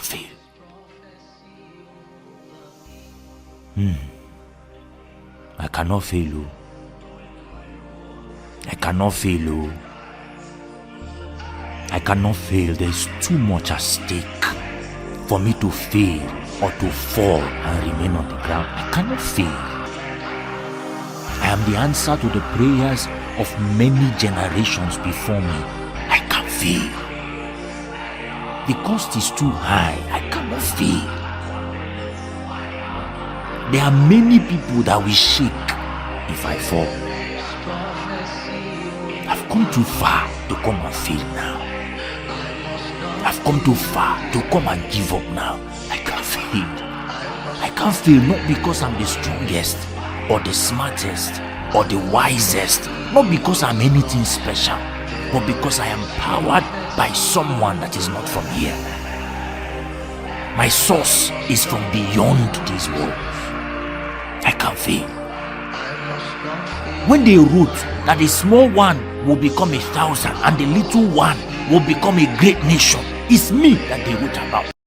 can't fail. I cannot fail. Oh. I cannot fail. Oh. I cannot fail. There's too much at stake for me to fail or to fall and remain on the ground. I cannot fail. I am the answer to the prayers of many generations before me. I can't fail. The cost is too high. I cannot fail. There are many people that will shake if I fall. I've come too far to come and fail now. I've come too far to come and give up now. I can't fail. I can't fail not because I'm the strongest or the smartest or the wisest, not because I'm anything special, but because I am powered by someone that is not from here. My source is from beyond this world. I can't fail. When they wrote that the small one will become 1,000 and the little one will become a great nation, it's me that they wrote about.